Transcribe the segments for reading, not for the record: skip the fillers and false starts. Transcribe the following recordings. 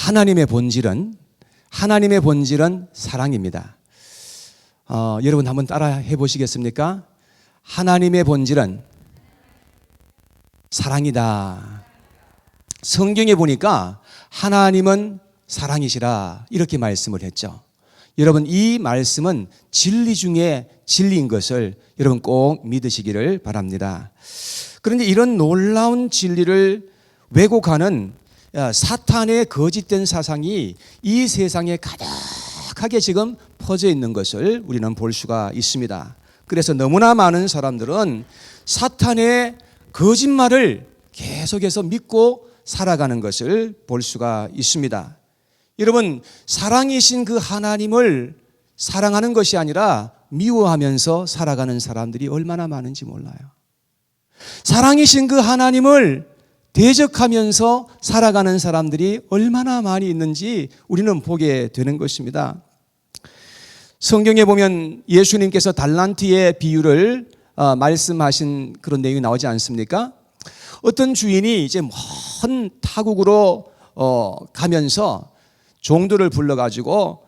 하나님의 본질은 사랑입니다. 여러분 한번 따라 해보시겠습니까? 하나님의 본질은 사랑이다. 성경에 보니까 하나님은 사랑이시라 이렇게 말씀을 했죠. 여러분 이 말씀은 진리 중에 진리인 것을 여러분 꼭 믿으시기를 바랍니다. 그런데 이런 놀라운 진리를 왜곡하는 사탄의 거짓된 사상이 이 세상에 가득하게 지금 퍼져 있는 것을 우리는 볼 수가 있습니다. 그래서 너무나 많은 사람들은 사탄의 거짓말을 계속해서 믿고 살아가는 것을 볼 수가 있습니다. 여러분, 사랑이신 그 하나님을 사랑하는 것이 아니라 미워하면서 살아가는 사람들이 얼마나 많은지 몰라요. 사랑이신 그 하나님을 대적하면서 살아가는 사람들이 얼마나 많이 있는지 우리는 보게 되는 것입니다. 성경에 보면 예수님께서 달란트의 비유를 말씀하신 그런 내용이 나오지 않습니까? 어떤 주인이 이제 먼 타국으로 가면서 종들을 불러가지고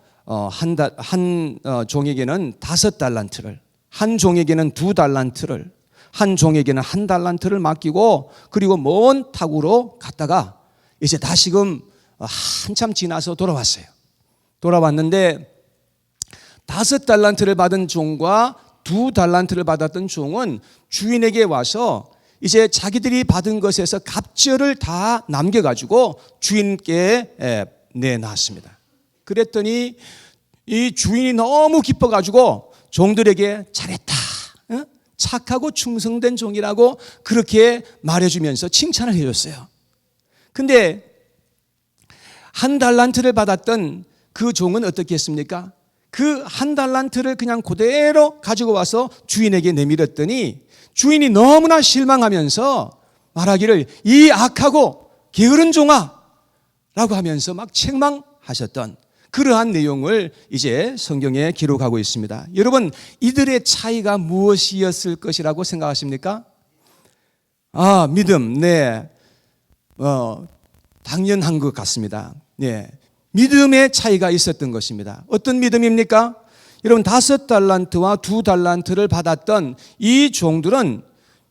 한 종에게는 5달란트를, 한 종에게는 2달란트를, 한 종에게는 1달란트를 맡기고 그리고 먼 타국으로 갔다가 이제 다시금 한참 지나서 돌아왔어요. 돌아왔는데 5달란트를 받은 종과 2달란트를 받았던 종은 주인에게 와서 이제 자기들이 받은 것에서 갑절을 다 남겨가지고 주인께 내놨습니다. 그랬더니 이 주인이 너무 기뻐가지고 종들에게 잘했다, 착하고 충성된 종이라고 그렇게 말해주면서 칭찬을 해줬어요. 근데 1달란트를 받았던 그 종은 어떻게 했습니까? 그 1달란트를 그냥 그대로 가지고 와서 주인에게 내밀었더니 주인이 너무나 실망하면서 말하기를 이 악하고 게으른 종아 라고 하면서 막 책망하셨던 그러한 내용을 이제 성경에 기록하고 있습니다. 여러분, 이들의 차이가 무엇이었을 것이라고 생각하십니까? 믿음, 네, 당연한 것 같습니다. 네, 믿음의 차이가 있었던 것입니다. 어떤 믿음입니까? 여러분, 5달란트와 2달란트를 받았던 이 종들은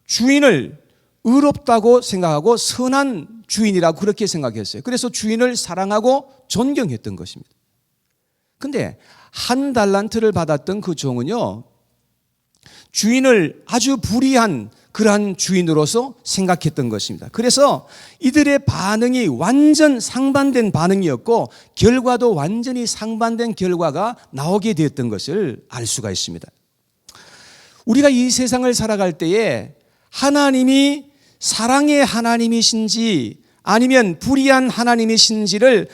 주인을 의롭다고 생각하고 선한 주인이라고 그렇게 생각했어요. 그래서 주인을 사랑하고 존경했던 것입니다. 근데 1달란트를 받았던 그 종은요, 주인을 아주 불의한 그러한 주인으로서 생각했던 것입니다. 그래서 이들의 반응이 완전 상반된 반응이었고 결과도 완전히 상반된 결과가 나오게 되었던 것을 알 수가 있습니다. 우리가 이 세상을 살아갈 때에 하나님이 사랑의 하나님이신지 아니면 불의한 하나님이신지를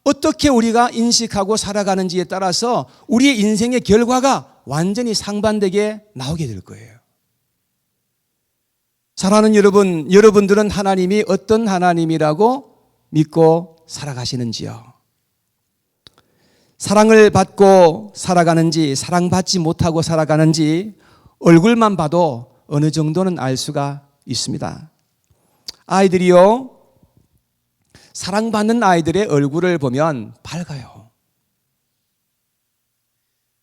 어떻게 우리가 인식하고 살아가는지에 따라서 우리의 인생의 결과가 완전히 상반되게 나오게 될 거예요. 사랑하는 여러분들은 하나님이 어떤 하나님이라고 믿고 살아가시는지요? 사랑을 받고 살아가는지 사랑받지 못하고 살아가는지 얼굴만 봐도 어느 정도는 알 수가 있습니다. 아이들이요, 사랑받는 아이들의 얼굴을 보면 밝아요.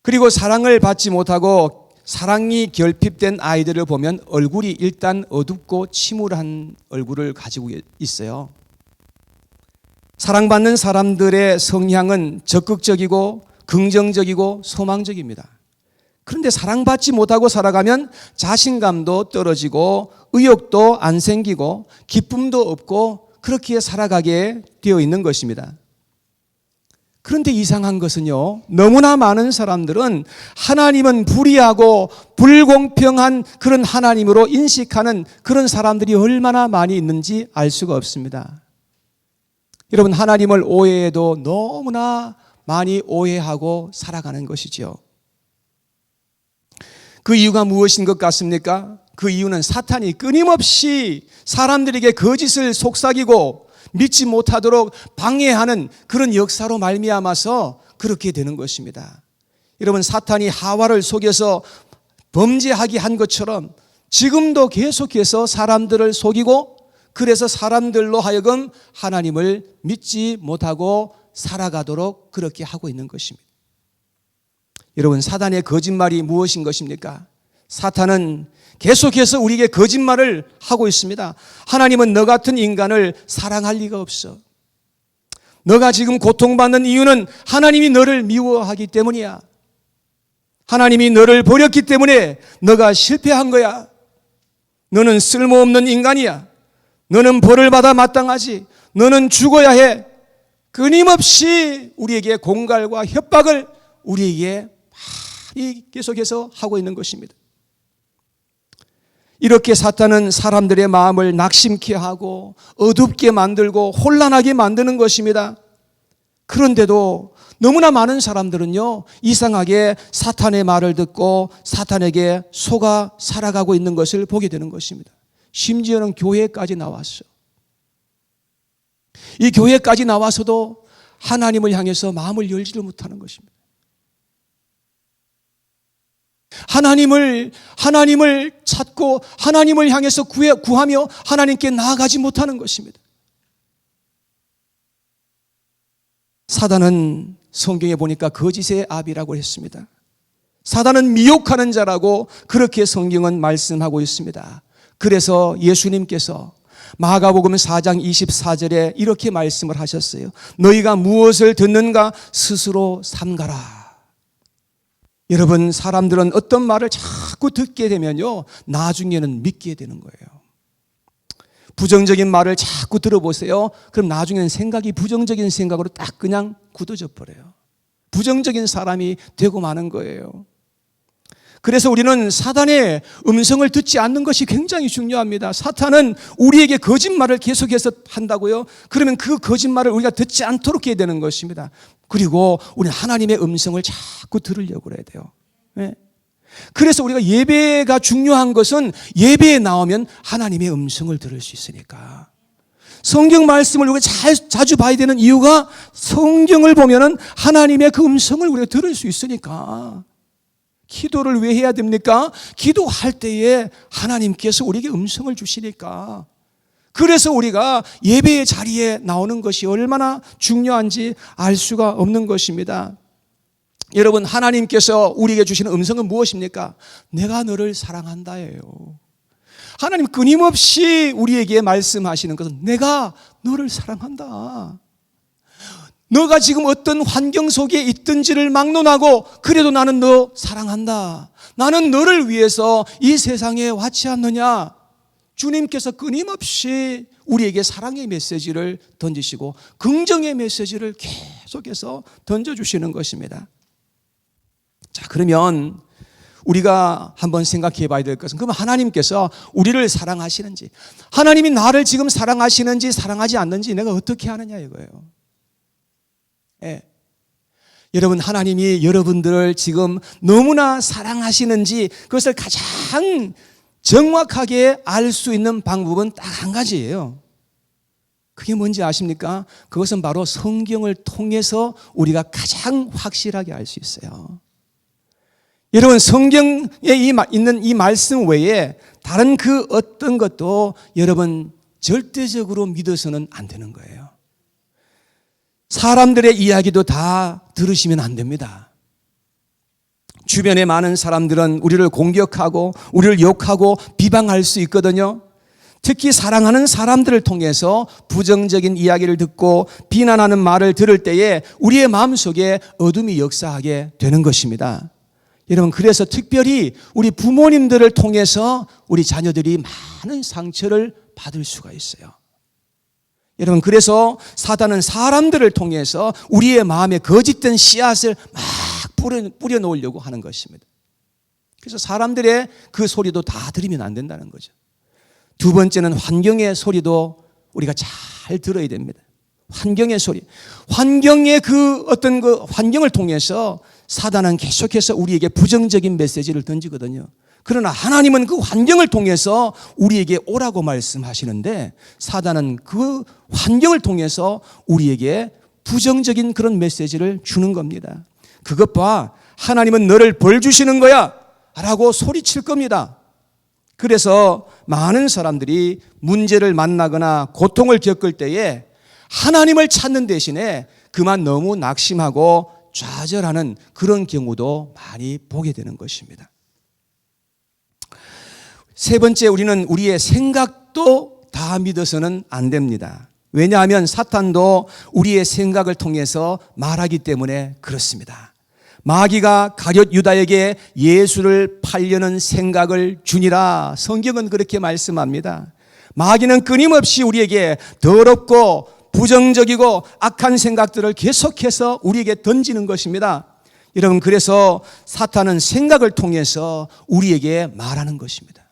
그리고 사랑을 받지 못하고 사랑이 결핍된 아이들을 보면 얼굴이 일단 어둡고 침울한 얼굴을 가지고 있어요. 사랑받는 사람들의 성향은 적극적이고 긍정적이고 소망적입니다. 그런데 사랑받지 못하고 살아가면 자신감도 떨어지고 의욕도 안 생기고 기쁨도 없고 그렇게 살아가게 되어 있는 것입니다. 그런데 이상한 것은요, 너무나 많은 사람들은 하나님은 불의하고 불공평한 그런 하나님으로 인식하는 그런 사람들이 얼마나 많이 있는지 알 수가 없습니다. 여러분, 하나님을 오해해도 너무나 많이 오해하고 살아가는 것이죠. 그 이유가 무엇인 것 같습니까? 그 이유는 사탄이 끊임없이 사람들에게 거짓을 속삭이고 믿지 못하도록 방해하는 그런 역사로 말미암아서 그렇게 되는 것입니다. 여러분, 사탄이 하와를 속여서 범죄하게 한 것처럼 지금도 계속해서 사람들을 속이고 그래서 사람들로 하여금 하나님을 믿지 못하고 살아가도록 그렇게 하고 있는 것입니다. 여러분, 사단의 거짓말이 무엇인 것입니까? 사탄은 계속해서 우리에게 거짓말을 하고 있습니다. 하나님은 너 같은 인간을 사랑할 리가 없어. 너가 지금 고통받는 이유는 하나님이 너를 미워하기 때문이야. 하나님이 너를 버렸기 때문에 너가 실패한 거야. 너는 쓸모없는 인간이야. 너는 벌을 받아 마땅하지. 너는 죽어야 해. 끊임없이 우리에게 공갈과 협박을 우리에게 많이 계속해서 하고 있는 것입니다. 이렇게 사탄은 사람들의 마음을 낙심케 하고 어둡게 만들고 혼란하게 만드는 것입니다. 그런데도 너무나 많은 사람들은요, 이상하게 사탄의 말을 듣고 사탄에게 속아 살아가고 있는 것을 보게 되는 것입니다. 심지어는 교회까지 나왔어. 이 교회까지 나와서도 하나님을 향해서 마음을 열지를 못하는 것입니다. 하나님을 찾고 하나님을 향해서 구하며 하나님께 나아가지 못하는 것입니다. 사단은 성경에 보니까 거짓의 아비라고 했습니다. 사단은 미혹하는 자라고 그렇게 성경은 말씀하고 있습니다. 그래서 예수님께서 마가복음 4장 24절에 이렇게 말씀을 하셨어요. 너희가 무엇을 듣는가 스스로 삼가라. 여러분, 사람들은 어떤 말을 자꾸 듣게 되면요, 나중에는 믿게 되는 거예요. 부정적인 말을 자꾸 들어보세요. 그럼 나중에는 생각이 부정적인 생각으로 딱 그냥 굳어져 버려요. 부정적인 사람이 되고 마는 거예요. 그래서 우리는 사단의 음성을 듣지 않는 것이 굉장히 중요합니다. 사탄은 우리에게 거짓말을 계속해서 한다고요. 그러면 그 거짓말을 우리가 듣지 않도록 해야 되는 것입니다. 그리고 우리는 하나님의 음성을 자꾸 들으려고 그래야 돼요. 네. 그래서 우리가 예배가 중요한 것은 예배에 나오면 하나님의 음성을 들을 수 있으니까. 성경 말씀을 우리가 자주 봐야 되는 이유가 성경을 보면은 하나님의 그 음성을 우리가 들을 수 있으니까. 기도를 왜 해야 됩니까? 기도할 때에 하나님께서 우리에게 음성을 주시니까. 그래서 우리가 예배의 자리에 나오는 것이 얼마나 중요한지 알 수가 없는 것입니다. 여러분, 하나님께서 우리에게 주시는 음성은 무엇입니까? 내가 너를 사랑한다예요. 하나님 끊임없이 우리에게 말씀하시는 것은 내가 너를 사랑한다. 너가 지금 어떤 환경 속에 있든지를 막론하고 그래도 나는 너 사랑한다. 나는 너를 위해서 이 세상에 왔지 않느냐. 주님께서 끊임없이 우리에게 사랑의 메시지를 던지시고 긍정의 메시지를 계속해서 던져주시는 것입니다. 자, 그러면 우리가 한번 생각해 봐야 될 것은, 그럼 하나님께서 우리를 사랑하시는지, 하나님이 나를 지금 사랑하시는지 사랑하지 않는지 내가 어떻게 아느냐 이거예요. 예. 여러분, 하나님이 여러분들을 지금 너무나 사랑하시는지 그것을 가장 정확하게 알 수 있는 방법은 딱 한 가지예요. 그게 뭔지 아십니까? 그것은 바로 성경을 통해서 우리가 가장 확실하게 알 수 있어요. 여러분, 성경에 있는 이 말씀 외에 다른 그 어떤 것도 여러분 절대적으로 믿어서는 안 되는 거예요. 사람들의 이야기도 다 들으시면 안 됩니다. 주변에 많은 사람들은 우리를 공격하고 우리를 욕하고 비방할 수 있거든요. 특히 사랑하는 사람들을 통해서 부정적인 이야기를 듣고 비난하는 말을 들을 때에 우리의 마음속에 어둠이 역사하게 되는 것입니다. 여러분, 그래서 특별히 우리 부모님들을 통해서 우리 자녀들이 많은 상처를 받을 수가 있어요. 여러분, 그래서 사단은 사람들을 통해서 우리의 마음에 거짓된 씨앗을 막 뿌려놓으려고 하는 것입니다. 그래서 사람들의 그 소리도 다 들으면 안 된다는 거죠. 두 번째는 환경의 소리도 우리가 잘 들어야 됩니다. 환경의 소리. 환경의 그 어떤 그 환경을 통해서 사단은 계속해서 우리에게 부정적인 메시지를 던지거든요. 그러나 하나님은 그 환경을 통해서 우리에게 오라고 말씀하시는데 사단은 그 환경을 통해서 우리에게 부정적인 그런 메시지를 주는 겁니다. 그것 봐, 하나님은 너를 벌 주시는 거야 라고 소리칠 겁니다. 그래서 많은 사람들이 문제를 만나거나 고통을 겪을 때에 하나님을 찾는 대신에 그만 너무 낙심하고 좌절하는 그런 경우도 많이 보게 되는 것입니다. 세 번째, 우리는 우리의 생각도 다 믿어서는 안 됩니다. 왜냐하면 사탄도 우리의 생각을 통해서 말하기 때문에 그렇습니다. 마귀가 가룟 유다에게 예수를 팔려는 생각을 주니라, 성경은 그렇게 말씀합니다. 마귀는 끊임없이 우리에게 더럽고 부정적이고 악한 생각들을 계속해서 우리에게 던지는 것입니다. 여러분, 그래서 사탄은 생각을 통해서 우리에게 말하는 것입니다.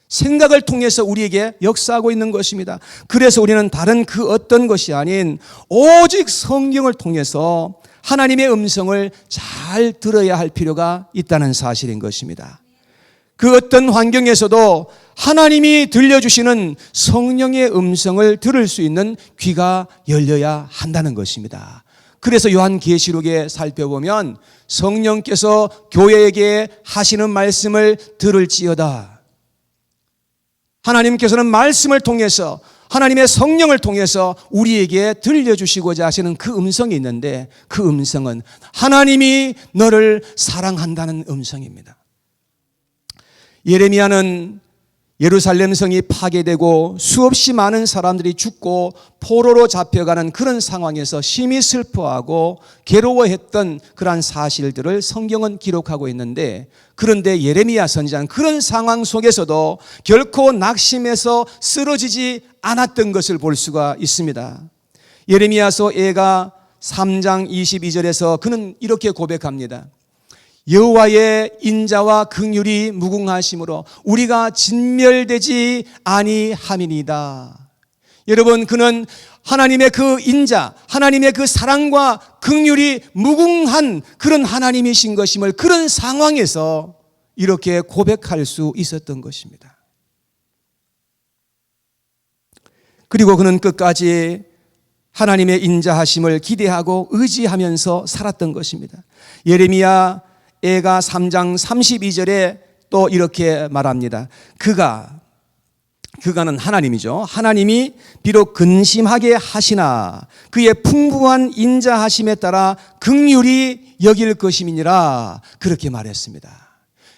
생각을 통해서 우리에게 역사하고 있는 것입니다. 그래서 우리는 다른 그 어떤 것이 아닌 오직 성경을 통해서 하나님의 음성을 잘 들어야 할 필요가 있다는 사실인 것입니다. 그 어떤 환경에서도 하나님이 들려주시는 성령의 음성을 들을 수 있는 귀가 열려야 한다는 것입니다. 그래서 요한계시록에 살펴보면 성령께서 교회에게 하시는 말씀을 들을지어다. 하나님께서는 말씀을 통해서, 하나님의 성령을 통해서 우리에게 들려주시고자 하시는 그 음성이 있는데, 그 음성은 하나님이 너를 사랑한다는 음성입니다. 예레미야는 예루살렘 성이 파괴되고 수없이 많은 사람들이 죽고 포로로 잡혀가는 그런 상황에서 심히 슬퍼하고 괴로워했던 그러한 사실들을 성경은 기록하고 있는데, 그런데 예레미야 선지자는 그런 상황 속에서도 결코 낙심해서 쓰러지지 않았던 것을 볼 수가 있습니다. 예레미야서 애가 3장 22절에서 그는 이렇게 고백합니다. 여호와의 인자와 긍휼이 무궁하심으로 우리가 진멸되지 아니함이니이다. 여러분, 그는 하나님의 그 인자, 하나님의 그 사랑과 긍휼이 무궁한 그런 하나님이신 것임을 그런 상황에서 이렇게 고백할 수 있었던 것입니다. 그리고 그는 끝까지 하나님의 인자하심을 기대하고 의지하면서 살았던 것입니다. 예레미야 애가 3장 32절에 또 이렇게 말합니다. 그가는 하나님이죠. 하나님이 비록 근심하게 하시나 그의 풍부한 인자하심에 따라 긍휼히 여길 것임이니라, 그렇게 말했습니다.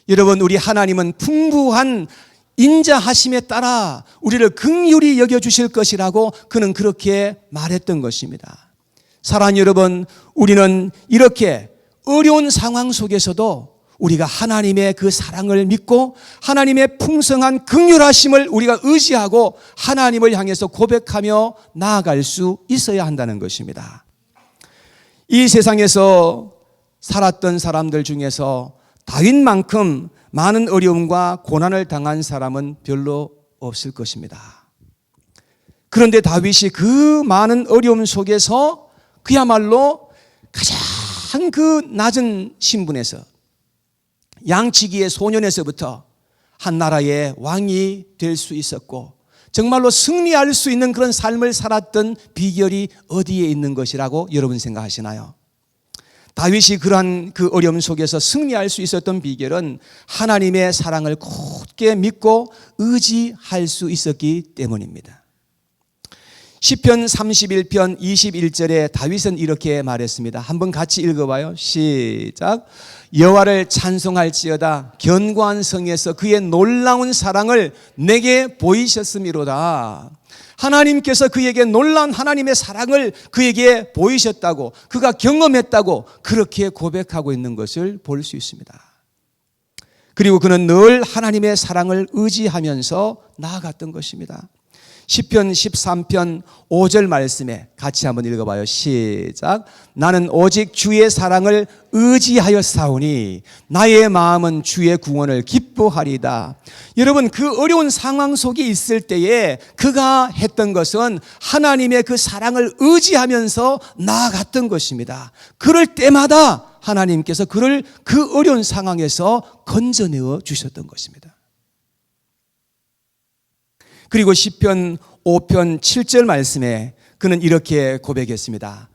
여러분, 우리 하나님은 풍부한 인자하심에 따라 우리를 긍휼히 여겨주실 것이라고 그는 그렇게 말했던 것입니다. 사랑하는 여러분, 우리는 이렇게 어려운 상황 속에서도 우리가 하나님의 그 사랑을 믿고 하나님의 풍성한 긍휼하심을 우리가 의지하고 하나님을 향해서 고백하며 나아갈 수 있어야 한다는 것입니다. 이 세상에서 살았던 사람들 중에서 다윗만큼 많은 어려움과 고난을 당한 사람은 별로 없을 것입니다. 그런데 다윗이 그 많은 어려움 속에서 그야말로 가장 그 낮은 신분에서, 양치기의 소년에서부터 한 나라의 왕이 될 수 있었고 정말로 승리할 수 있는 그런 삶을 살았던 비결이 어디에 있는 것이라고 여러분 생각하시나요? 다윗이 그러한 그 어려움 속에서 승리할 수 있었던 비결은 하나님의 사랑을 굳게 믿고 의지할 수 있었기 때문입니다. 시편 31편 21절에 다윗은 이렇게 말했습니다. 한번 같이 읽어봐요. 시작. 여호와를 찬송할지어다. 견고한 성에서 그의 놀라운 사랑을 내게 보이셨음이로다. 하나님께서 그에게 놀라운 하나님의 사랑을 그에게 보이셨다고, 그가 경험했다고 그렇게 고백하고 있는 것을 볼 수 있습니다. 그리고 그는 늘 하나님의 사랑을 의지하면서 나아갔던 것입니다. 시편 13편 5절 말씀에 같이 한번 읽어봐요. 시작. 나는 오직 주의 사랑을 의지하여 싸우니 나의 마음은 주의 구원을 기뻐하리다. 여러분, 그 어려운 상황 속에 있을 때에 그가 했던 것은 하나님의 그 사랑을 의지하면서 나아갔던 것입니다. 그럴 때마다 하나님께서 그를 그 어려운 상황에서 건져내어 주셨던 것입니다. 그리고 시편 5편 7절 말씀에 그는 이렇게 고백했습니다.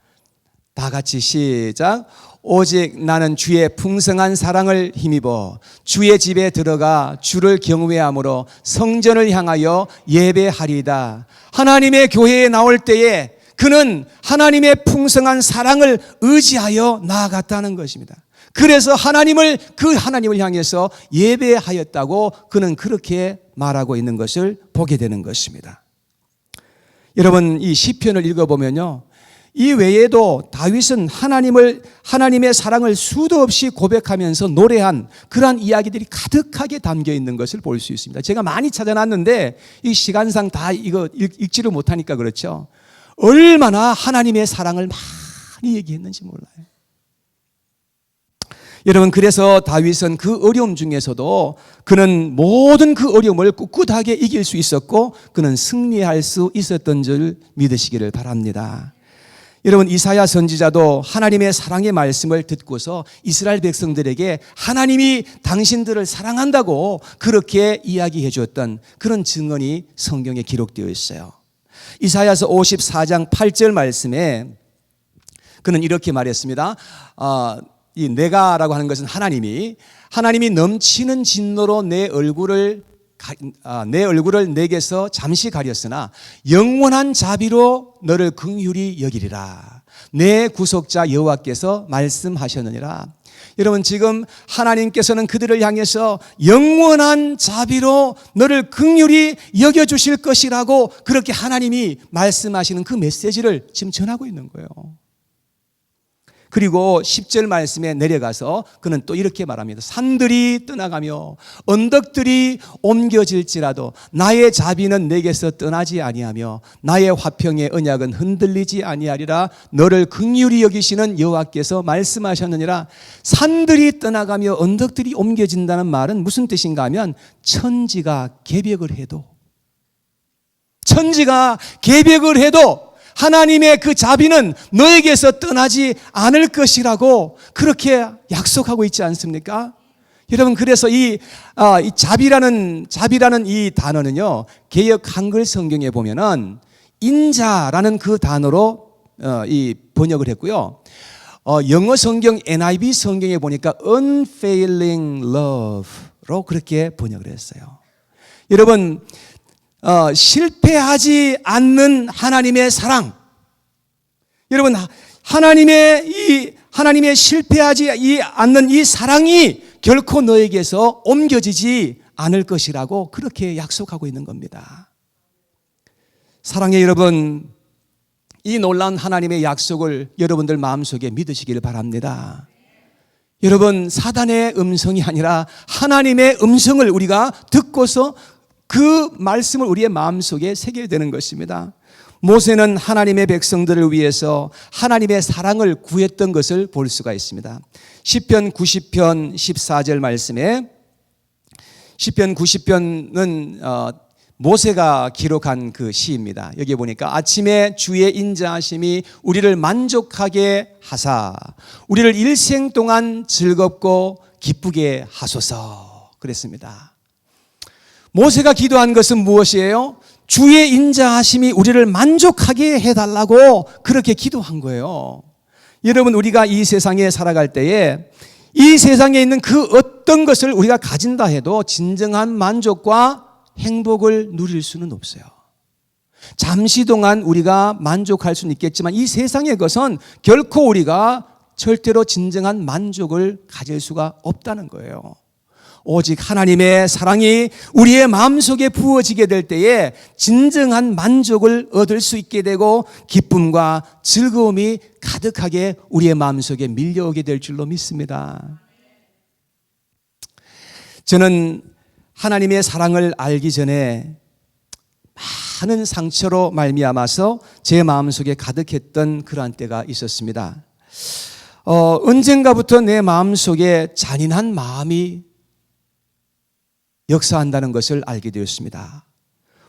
다 같이 시작. 오직 나는 주의 풍성한 사랑을 힘입어 주의 집에 들어가 주를 경외함으로 성전을 향하여 예배하리이다. 하나님의 교회에 나올 때에 그는 하나님의 풍성한 사랑을 의지하여 나아갔다는 것입니다. 그래서 그 하나님을 향해서 예배하였다고 그는 그렇게 말하고 있는 것을 보게 되는 것입니다. 여러분, 이 시편을 읽어보면요, 이 외에도 다윗은 하나님의 사랑을 수도 없이 고백하면서 노래한 그러한 이야기들이 가득하게 담겨 있는 것을 볼 수 있습니다. 제가 많이 찾아놨는데 이 시간상 다 이거 읽지를 못하니까 그렇죠. 얼마나 하나님의 사랑을 많이 얘기했는지 몰라요. 여러분, 그래서 다윗은 그 어려움 중에서도 그는 모든 그 어려움을 꿋꿋하게 이길 수 있었고 그는 승리할 수 있었던 줄 믿으시기를 바랍니다. 여러분, 이사야 선지자도 하나님의 사랑의 말씀을 듣고서 이스라엘 백성들에게 하나님이 당신들을 사랑한다고 그렇게 이야기해 주었던 그런 증언이 성경에 기록되어 있어요. 이사야서 54장 8절 말씀에 그는 이렇게 말했습니다. 이 내가라고 하는 것은 하나님이 넘치는 진노로 내 얼굴을 내게서 잠시 가렸으나 영원한 자비로 너를 긍휼히 여기리라. 내 구속자 여호와께서 말씀하셨느니라. 여러분, 지금 하나님께서는 그들을 향해서 영원한 자비로 너를 긍휼히 여겨주실 것이라고 그렇게 하나님이 말씀하시는 그 메시지를 지금 전하고 있는 거예요. 그리고 10절 말씀에 내려가서 그는 또 이렇게 말합니다. 산들이 떠나가며 언덕들이 옮겨질지라도 나의 자비는 내게서 떠나지 아니하며 나의 화평의 언약은 흔들리지 아니하리라. 너를 긍휼히 여기시는 여호와께서 말씀하셨느니라. 산들이 떠나가며 언덕들이 옮겨진다는 말은 무슨 뜻인가 하면 천지가 개벽을 해도 하나님의 그 자비는 너에게서 떠나지 않을 것이라고 그렇게 약속하고 있지 않습니까? 여러분, 그래서 이 자비라는 이 단어는요, 개역 한글 성경에 보면은 인자라는 그 단어로 이 번역을 했고요. 영어 성경 NIV 성경에 보니까 unfailing love로 그렇게 번역을 했어요. 여러분, 실패하지 않는 하나님의 사랑. 여러분, 하나님의 실패하지 않는 이 사랑이 결코 너에게서 옮겨지지 않을 것이라고 그렇게 약속하고 있는 겁니다. 사랑의 여러분, 이 놀라운 하나님의 약속을 여러분들 마음속에 믿으시길 바랍니다. 여러분, 사단의 음성이 아니라 하나님의 음성을 우리가 듣고서 그 말씀을 우리의 마음속에 새겨야 되는 것입니다. 모세는 하나님의 백성들을 위해서 하나님의 사랑을 구했던 것을 볼 수가 있습니다. 시편 90편 14절 말씀에, 시편 90편은 모세가 기록한 그 시입니다. 여기 보니까 아침에 주의 인자하심이 우리를 만족하게 하사 우리를 일생 동안 즐겁고 기쁘게 하소서 그랬습니다. 모세가 기도한 것은 무엇이에요? 주의 인자하심이 우리를 만족하게 해달라고 그렇게 기도한 거예요. 여러분, 우리가 이 세상에 살아갈 때에 이 세상에 있는 그 어떤 것을 우리가 가진다 해도 진정한 만족과 행복을 누릴 수는 없어요. 잠시 동안 우리가 만족할 수는 있겠지만 이 세상의 것은 결코 우리가 절대로 진정한 만족을 가질 수가 없다는 거예요. 오직 하나님의 사랑이 우리의 마음속에 부어지게 될 때에 진정한 만족을 얻을 수 있게 되고 기쁨과 즐거움이 가득하게 우리의 마음속에 밀려오게 될 줄로 믿습니다. 저는 하나님의 사랑을 알기 전에 많은 상처로 말미암아서 제 마음속에 가득했던 그러한 때가 있었습니다. 언젠가부터 내 마음속에 잔인한 마음이 역사한다는 것을 알게 되었습니다.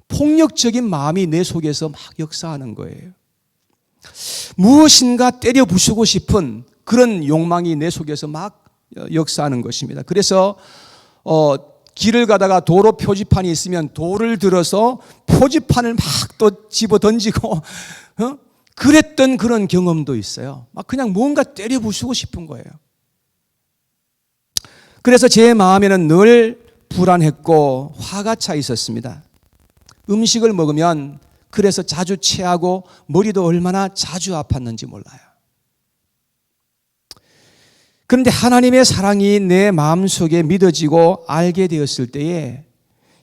폭력적인 마음이 내 속에서 막 역사하는 거예요. 무엇인가 때려 부수고 싶은 그런 욕망이 내 속에서 막 역사하는 것입니다. 그래서 길을 가다가 도로 표지판이 있으면 돌을 들어서 표지판을 막 또 집어 던지고 그랬던 그런 경험도 있어요. 막 그냥 뭔가 때려 부수고 싶은 거예요. 그래서 제 마음에는 늘 불안했고 화가 차 있었습니다. 음식을 먹으면 그래서 자주 체하고 머리도 얼마나 자주 아팠는지 몰라요. 그런데 하나님의 사랑이 내 마음속에 믿어지고 알게 되었을 때에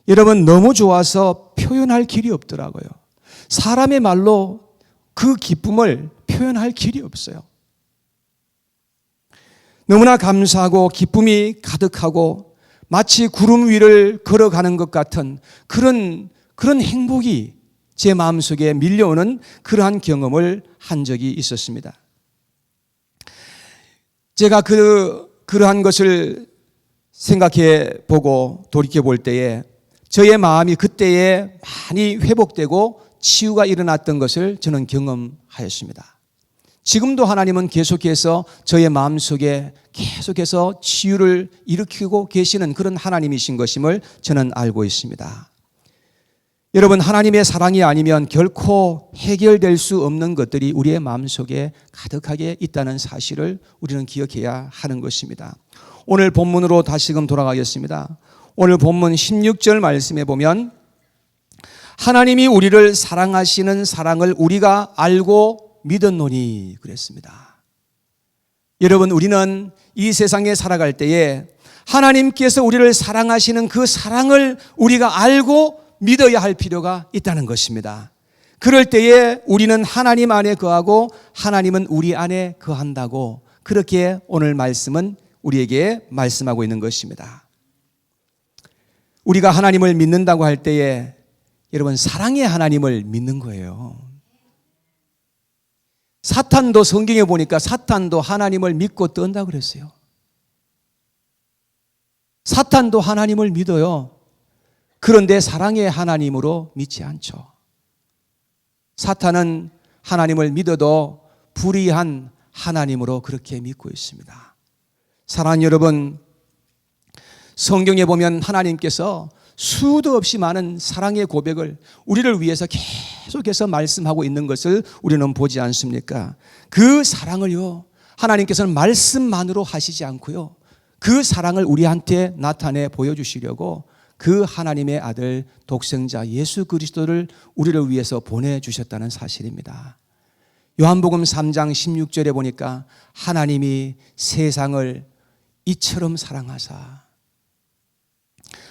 여러분 너무 좋아서 표현할 길이 없더라고요. 사람의 말로 그 기쁨을 표현할 길이 없어요. 너무나 감사하고 기쁨이 가득하고 마치 구름 위를 걸어가는 것 같은 그런 행복이 제 마음속에 밀려오는 그러한 경험을 한 적이 있었습니다. 제가 그러한 것을 생각해 보고 돌이켜 볼 때에 저의 마음이 그때에 많이 회복되고 치유가 일어났던 것을 저는 경험하였습니다. 지금도 하나님은 계속해서 저의 마음속에 계속해서 치유를 일으키고 계시는 그런 하나님이신 것임을 저는 알고 있습니다. 여러분, 하나님의 사랑이 아니면 결코 해결될 수 없는 것들이 우리의 마음속에 가득하게 있다는 사실을 우리는 기억해야 하는 것입니다. 오늘 본문으로 다시금 돌아가겠습니다. 오늘 본문 16절 말씀에 보면 하나님이 우리를 사랑하시는 사랑을 우리가 알고 믿었노니 그랬습니다. 여러분, 우리는 이 세상에 살아갈 때에 하나님께서 우리를 사랑하시는 그 사랑을 우리가 알고 믿어야 할 필요가 있다는 것입니다. 그럴 때에 우리는 하나님 안에 거하고 하나님은 우리 안에 거한다고 그렇게 오늘 말씀은 우리에게 말씀하고 있는 것입니다. 우리가 하나님을 믿는다고 할 때에 여러분 사랑의 하나님을 믿는 거예요. 사탄도 성경에 보니까 사탄도 하나님을 믿고 떤다 그랬어요. 사탄도 하나님을 믿어요. 그런데 사랑의 하나님으로 믿지 않죠. 사탄은 하나님을 믿어도 불의한 하나님으로 그렇게 믿고 있습니다. 사랑하는 여러분, 성경에 보면 하나님께서 수도 없이 많은 사랑의 고백을 우리를 위해서 계속해서 말씀하고 있는 것을 우리는 보지 않습니까? 그 사랑을요, 하나님께서는 말씀만으로 하시지 않고요, 그 사랑을 우리한테 나타내 보여주시려고 그 하나님의 아들 독생자 예수 그리스도를 우리를 위해서 보내주셨다는 사실입니다. 요한복음 3장 16절에 보니까 하나님이 세상을 이처럼 사랑하사,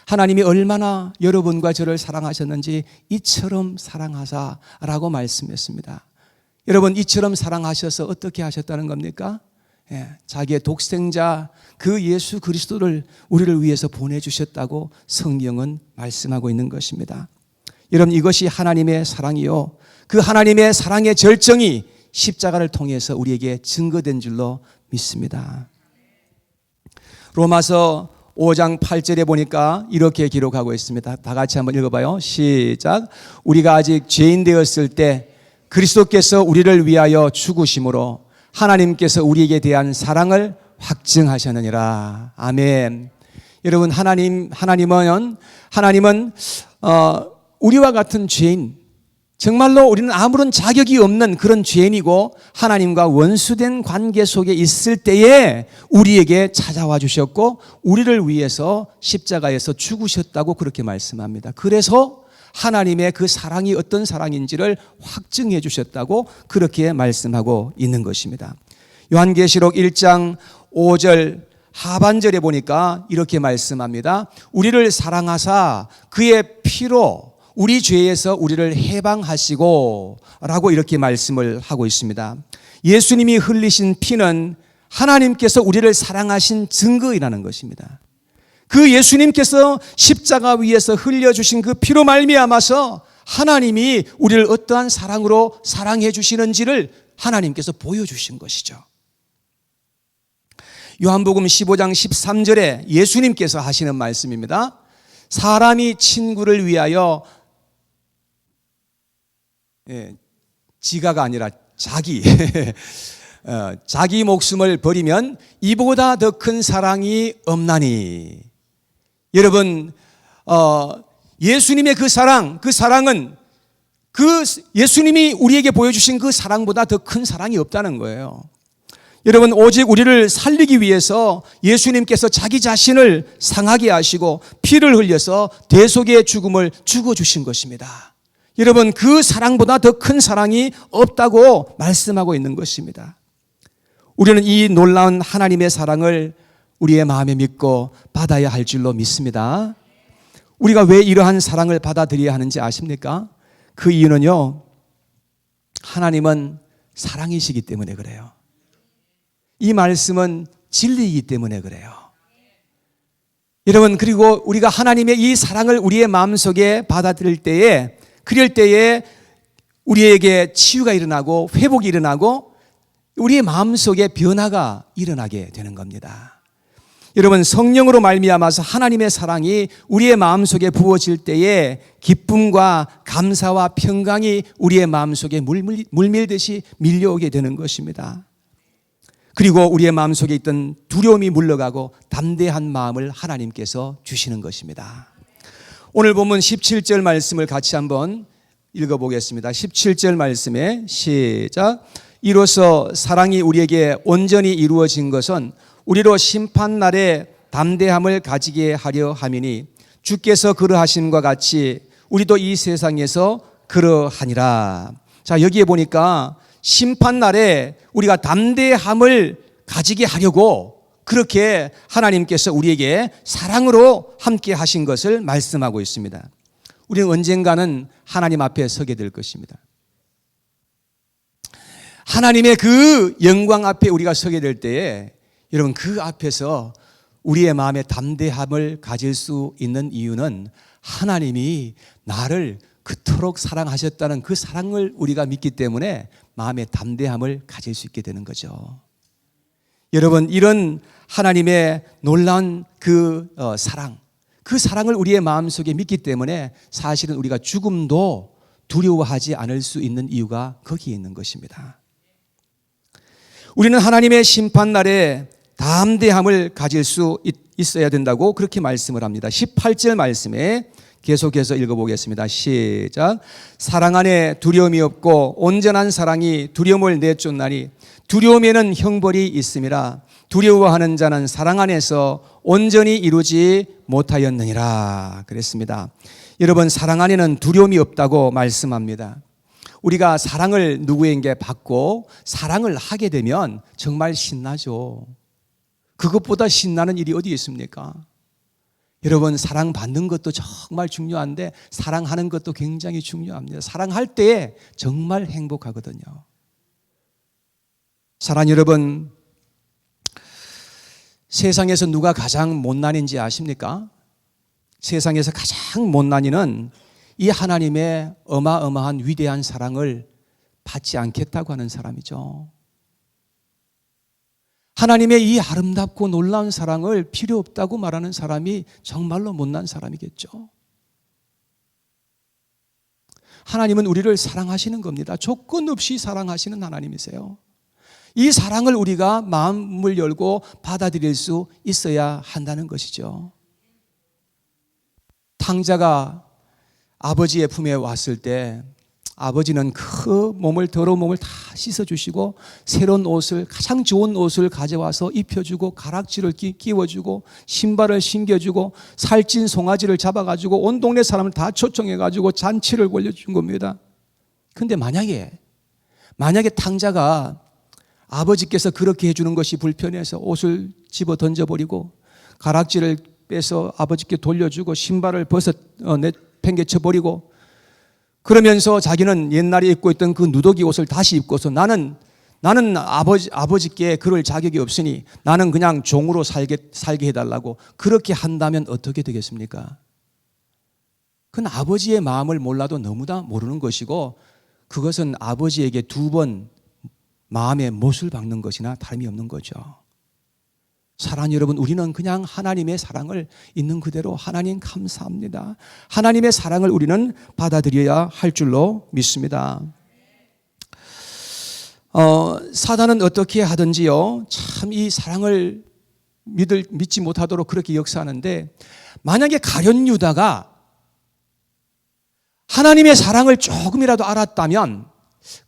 하나님이 얼마나 여러분과 저를 사랑하셨는지 이처럼 사랑하사라고 말씀했습니다. 여러분, 이처럼 사랑하셔서 어떻게 하셨다는 겁니까? 자기의 독생자 그 예수 그리스도를 우리를 위해서 보내주셨다고 성경은 말씀하고 있는 것입니다. 여러분, 이것이 하나님의 사랑이요, 그 하나님의 사랑의 절정이 십자가를 통해서 우리에게 증거된 줄로 믿습니다. 로마서 5장 8절에 보니까 이렇게 기록하고 있습니다. 다 같이 한번 읽어봐요. 시작. 우리가 아직 죄인 되었을 때 그리스도께서 우리를 위하여 죽으심으로 하나님께서 우리에게 대한 사랑을 확증하셨느니라. 아멘. 여러분, 하나님은 우리와 같은 죄인, 정말로 우리는 아무런 자격이 없는 그런 죄인이고 하나님과 원수된 관계 속에 있을 때에 우리에게 찾아와 주셨고 우리를 위해서 십자가에서 죽으셨다고 그렇게 말씀합니다. 그래서 하나님의 그 사랑이 어떤 사랑인지를 확증해 주셨다고 그렇게 말씀하고 있는 것입니다. 요한계시록 1장 5절 하반절에 보니까 이렇게 말씀합니다. 우리를 사랑하사 그의 피로 우리 죄에서 우리를 해방하시고 라고 이렇게 말씀을 하고 있습니다. 예수님이 흘리신 피는 하나님께서 우리를 사랑하신 증거이라는 것입니다. 그 예수님께서 십자가 위에서 흘려주신 그 피로 말미암아서 하나님이 우리를 어떠한 사랑으로 사랑해 주시는지를 하나님께서 보여주신 것이죠. 요한복음 15장 13절에 예수님께서 하시는 말씀입니다. 사람이 친구를 위하여 지가가 아니라 자기 목숨을 버리면 이보다 더 큰 사랑이 없나니. 여러분, 예수님의 그 사랑은 그 예수님이 우리에게 보여주신 그 사랑보다 더 큰 사랑이 없다는 거예요. 여러분, 오직 우리를 살리기 위해서 예수님께서 자기 자신을 상하게 하시고 피를 흘려서 대속의 죽음을 죽어주신 것입니다. 여러분, 그 사랑보다 더 큰 사랑이 없다고 말씀하고 있는 것입니다. 우리는 이 놀라운 하나님의 사랑을 우리의 마음에 믿고 받아야 할 줄로 믿습니다. 우리가 왜 이러한 사랑을 받아들여야 하는지 아십니까? 그 이유는요, 하나님은 사랑이시기 때문에 그래요. 이 말씀은 진리이기 때문에 그래요. 여러분, 그리고 우리가 하나님의 이 사랑을 우리의 마음속에 받아들일 때에, 그럴 때에 우리에게 치유가 일어나고 회복이 일어나고 우리의 마음속에 변화가 일어나게 되는 겁니다. 여러분, 성령으로 말미암아서 하나님의 사랑이 우리의 마음속에 부어질 때에 기쁨과 감사와 평강이 우리의 마음속에 물밀듯이 밀려오게 되는 것입니다. 그리고 우리의 마음속에 있던 두려움이 물러가고 담대한 마음을 하나님께서 주시는 것입니다. 오늘 본문 17절 말씀을 같이 한번 읽어보겠습니다. 17절 말씀에 시작. 이로써 사랑이 우리에게 온전히 이루어진 것은 우리로 심판날에 담대함을 가지게 하려 함이니 주께서 그러하심과 같이 우리도 이 세상에서 그러하니라. 자, 여기에 보니까 심판날에 우리가 담대함을 가지게 하려고 그렇게 하나님께서 우리에게 사랑으로 함께 하신 것을 말씀하고 있습니다. 우리는 언젠가는 하나님 앞에 서게 될 것입니다. 하나님의 그 영광 앞에 우리가 서게 될 때에 여러분, 그 앞에서 우리의 마음에 담대함을 가질 수 있는 이유는 하나님이 나를 그토록 사랑하셨다는 그 사랑을 우리가 믿기 때문에 마음에 담대함을 가질 수 있게 되는 거죠. 여러분, 이런 하나님의 놀라운 그 사랑, 그 사랑을 우리의 마음속에 믿기 때문에 사실은 우리가 죽음도 두려워하지 않을 수 있는 이유가 거기에 있는 것입니다. 우리는 하나님의 심판날에 담대함을 가질 수 있어야 된다고 그렇게 말씀을 합니다. 18절 말씀에 계속해서 읽어보겠습니다. 시작. 사랑 안에 두려움이 없고 온전한 사랑이 두려움을 내쫓나니 두려움에는 형벌이 있음이라. 두려워하는 자는 사랑 안에서 온전히 이루지 못하였느니라. 그랬습니다. 여러분, 사랑 안에는 두려움이 없다고 말씀합니다. 우리가 사랑을 누구에게 받고 사랑을 하게 되면 정말 신나죠. 그것보다 신나는 일이 어디 있습니까? 여러분, 사랑받는 것도 정말 중요한데 사랑하는 것도 굉장히 중요합니다. 사랑할 때에 정말 행복하거든요. 사랑 여러분, 세상에서 누가 가장 못난인지 아십니까? 세상에서 가장 못난이는 이 하나님의 어마어마한 위대한 사랑을 받지 않겠다고 하는 사람이죠. 하나님의 이 아름답고 놀라운 사랑을 필요 없다고 말하는 사람이 정말로 못난 사람이겠죠. 하나님은 우리를 사랑하시는 겁니다. 조건 없이 사랑하시는 하나님이세요. 이 사랑을 우리가 마음을 열고 받아들일 수 있어야 한다는 것이죠. 탕자가 아버지의 품에 왔을 때 아버지는 그 더러운 몸을 다 씻어주시고 새로운 옷을, 가장 좋은 옷을 가져와서 입혀주고 가락지를 끼워주고 신발을 신겨주고 살찐 송아지를 잡아가지고 온 동네 사람을 다 초청해가지고 잔치를 벌여준 겁니다. 그런데 만약에 탕자가 아버지께서 그렇게 해주는 것이 불편해서 옷을 집어 던져버리고 가락지를 빼서 아버지께 돌려주고 신발을 내팽개쳐버리고 그러면서 자기는 옛날에 입고 있던 그 누더기 옷을 다시 입고서 나는 아버지께 그럴 자격이 없으니 나는 그냥 종으로 살게 해달라고 그렇게 한다면 어떻게 되겠습니까? 그건 아버지의 마음을 몰라도 너무나 모르는 것이고 그것은 아버지에게 2번 마음의 못을 박는 것이나 다름이 없는 거죠. 사랑하는 여러분, 우리는 그냥 하나님의 사랑을 있는 그대로 하나님 감사합니다. 하나님의 사랑을 우리는 받아들여야 할 줄로 믿습니다. 사단은 어떻게 하든지요, 참 이 사랑을 믿지 못하도록 그렇게 역사하는데 만약에 가룟 유다가 하나님의 사랑을 조금이라도 알았다면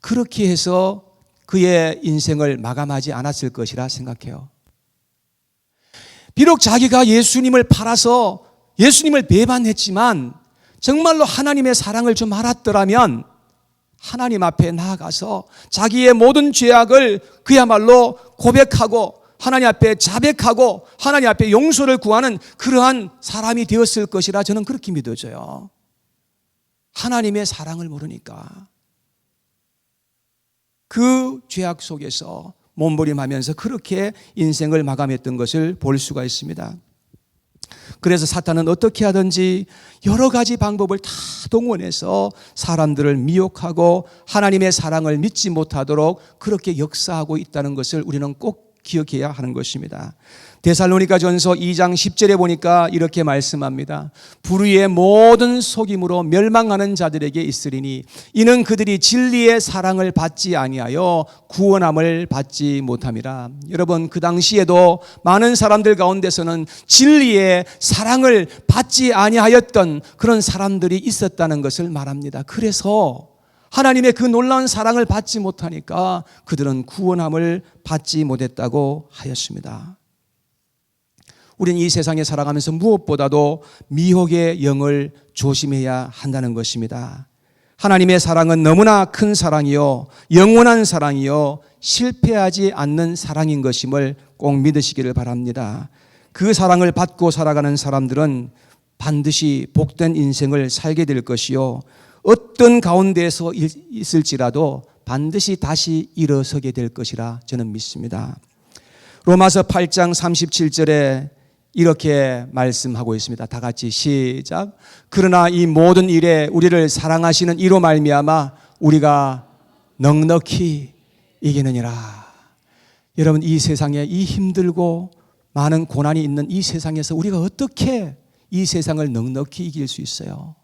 그렇게 해서 그의 인생을 마감하지 않았을 것이라 생각해요. 비록 자기가 예수님을 팔아서 예수님을 배반했지만 정말로 하나님의 사랑을 좀 알았더라면 하나님 앞에 나아가서 자기의 모든 죄악을 그야말로 고백하고 하나님 앞에 자백하고 하나님 앞에 용서를 구하는 그러한 사람이 되었을 것이라 저는 그렇게 믿어져요. 하나님의 사랑을 모르니까 그 죄악 속에서 몸부림하면서 그렇게 인생을 마감했던 것을 볼 수가 있습니다. 그래서 사탄은 어떻게 하든지 여러 가지 방법을 다 동원해서 사람들을 미혹하고 하나님의 사랑을 믿지 못하도록 그렇게 역사하고 있다는 것을 우리는 꼭 기억해야 하는 것입니다. 데살로니가전서 2장 10절에 보니까 이렇게 말씀합니다. 불의의 모든 속임으로 멸망하는 자들에게 있으리니 이는 그들이 진리의 사랑을 받지 아니하여 구원함을 받지 못함이라. 여러분, 그 당시에도 많은 사람들 가운데서는 진리의 사랑을 받지 아니하였던 그런 사람들이 있었다는 것을 말합니다. 그래서 하나님의 그 놀라운 사랑을 받지 못하니까 그들은 구원함을 받지 못했다고 하였습니다. 우리는 이 세상에 살아가면서 무엇보다도 미혹의 영을 조심해야 한다는 것입니다. 하나님의 사랑은 너무나 큰 사랑이요, 영원한 사랑이요, 실패하지 않는 사랑인 것임을 꼭 믿으시기를 바랍니다. 그 사랑을 받고 살아가는 사람들은 반드시 복된 인생을 살게 될 것이요, 어떤 가운데에서 있을지라도 반드시 다시 일어서게 될 것이라 저는 믿습니다. 로마서 8장 37절에 이렇게 말씀하고 있습니다. 다 같이 시작. 그러나 이 모든 일에 우리를 사랑하시는 이로 말미암아 우리가 넉넉히 이기느니라. 여러분, 이 세상에 이 힘들고 많은 고난이 있는 이 세상에서 우리가 어떻게 이 세상을 넉넉히 이길 수 있어요?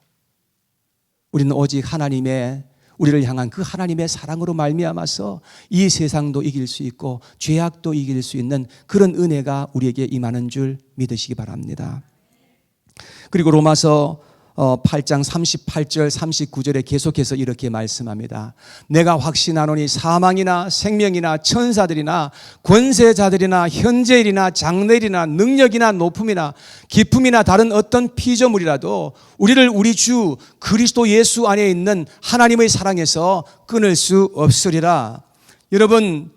우리는 오직 하나님의 우리를 향한 그 하나님의 사랑으로 말미암아서 이 세상도 이길 수 있고 죄악도 이길 수 있는 그런 은혜가 우리에게 임하는 줄 믿으시기 바랍니다. 그리고 로마서 8장 38절 39절에 계속해서 이렇게 말씀합니다. 내가 확신하노니 사망이나 생명이나 천사들이나 권세자들이나 현재일이나 장래일이나 능력이나 높음이나 기품이나 다른 어떤 피조물이라도 우리를 우리 주 그리스도 예수 안에 있는 하나님의 사랑에서 끊을 수 없으리라. 여러분,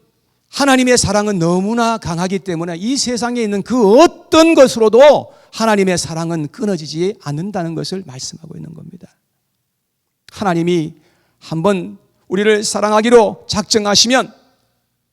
하나님의 사랑은 너무나 강하기 때문에 이 세상에 있는 그 어떤 것으로도 하나님의 사랑은 끊어지지 않는다는 것을 말씀하고 있는 겁니다. 하나님이 한번 우리를 사랑하기로 작정하시면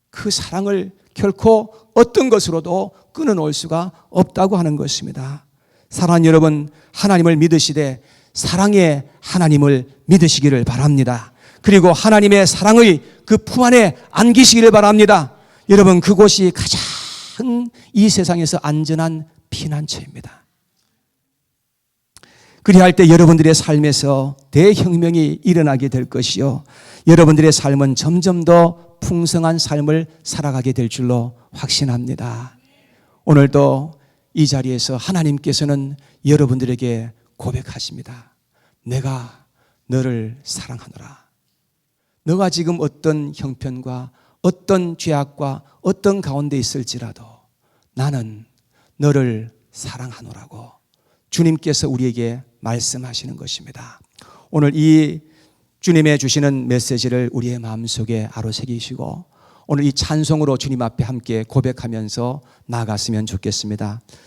그 사랑을 결코 어떤 것으로도 끊어놓을 수가 없다고 하는 것입니다. 사랑하는 여러분, 하나님을 믿으시되 사랑의 하나님을 믿으시기를 바랍니다. 그리고 하나님의 사랑의 그 품 안에 안기시기를 바랍니다. 여러분, 그곳이 가장 이 세상에서 안전한 피난처입니다. 그리할 때 여러분들의 삶에서 대혁명이 일어나게 될 것이요, 여러분들의 삶은 점점 더 풍성한 삶을 살아가게 될 줄로 확신합니다. 오늘도 이 자리에서 하나님께서는 여러분들에게 고백하십니다. 내가 너를 사랑하노라. 너가 지금 어떤 형편과 어떤 죄악과 어떤 가운데 있을지라도 나는 너를 사랑하노라고 주님께서 우리에게 말씀하시는 것입니다. 오늘 이 주님의 주시는 메시지를 우리의 마음속에 아로새기시고 오늘 이 찬송으로 주님 앞에 함께 고백하면서 나아갔으면 좋겠습니다.